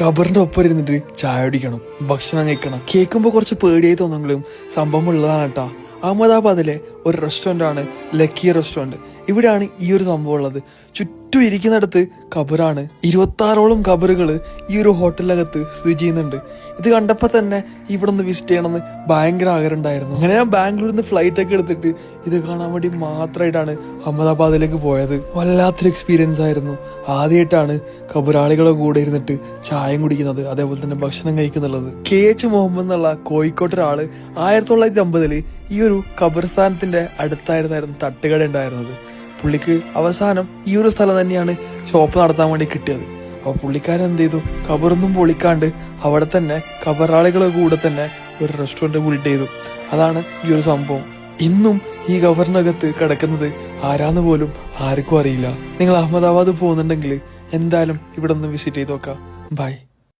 ഖബറിന്റെ ഒപ്പം ഇരുന്നിട്ട് ചായ കുടിക്കണം, ഭക്ഷണം കഴിക്കണം. കേൾക്കുമ്പോൾ കുറച്ച് പേടിയായി തോന്നെങ്കിലും സംഭവം ഉള്ളതാണ് കേട്ടാ. അഹമ്മദാബാദിലെ ഒരു റെസ്റ്റോറൻ്റ് ആണ് ലക്കി റെസ്റ്റോറൻറ്റ്. ഇവിടെയാണ് ഈ ഒരു സംഭവം ഉള്ളത്. ചുറ്റും ഇരിക്കുന്നിടത്ത് ഖബറാണ്. 26ഓളം ഖബറുകൾ ഈ ഒരു ഹോട്ടലിനകത്ത് സ്ഥിതി ചെയ്യുന്നുണ്ട്. ഇത് കണ്ടപ്പോൾ തന്നെ ഇവിടെ ഒന്ന് വിസിറ്റ് ചെയ്യണമെന്ന് ഭയങ്കര ആഗ്രഹം ഉണ്ടായിരുന്നു. അങ്ങനെ ഞാൻ ബാംഗ്ലൂരിൽ നിന്ന് ഫ്ലൈറ്റ് ഒക്കെ എടുത്തിട്ട് ഇത് കാണാൻ വേണ്ടി മാത്രമായിട്ടാണ് അഹമ്മദാബാദിലേക്ക് പോയത്. വല്ലാത്തൊരു എക്സ്പീരിയൻസ് ആയിരുന്നു. ആദ്യമായിട്ടാണ് ഖബറാളികളെ കൂടെ ഇരുന്നിട്ട് ചായം കുടിക്കുന്നത്, അതേപോലെ തന്നെ ഭക്ഷണം കഴിക്കുന്നുള്ളത്. KH മുഹമ്മദ് എന്നുള്ള കോഴിക്കോട്ടെ ഒരാള് 1950 ഈ ഒരു ഖബർസ്ഥാനത്തിന്റെ അടുത്തായിരുന്നു തട്ടുകട ഉണ്ടായിരുന്നത്. പുള്ളിക്ക് അവസാനം ഈ ഒരു സ്ഥലം തന്നെയാണ് ഷോപ്പ് നടത്താൻ വേണ്ടി കിട്ടിയത്. അപ്പൊ പുള്ളിക്കാരൻ എന്ത് ചെയ്തു, ഖബറൊന്നും പൊളിക്കാണ്ട് അവിടെ തന്നെ ഖബറാളികളെ കൂടെ തന്നെ ഒരു റെസ്റ്റോറന്റ് ബിൽഡ് ചെയ്തു. അതാണ് ഈ ഒരു സംഭവം. ഇന്നും ഈ ഖബറിനകത്ത് കിടക്കുന്നത് ആരാന്ന് പോലും ആർക്കും അറിയില്ല. നിങ്ങൾ അഹമ്മദാബാദ് പോകുന്നുണ്ടെങ്കിൽ എന്തായാലും ഇവിടെ ഒന്ന് വിസിറ്റ് ചെയ്ത് നോക്കാം. ബൈ.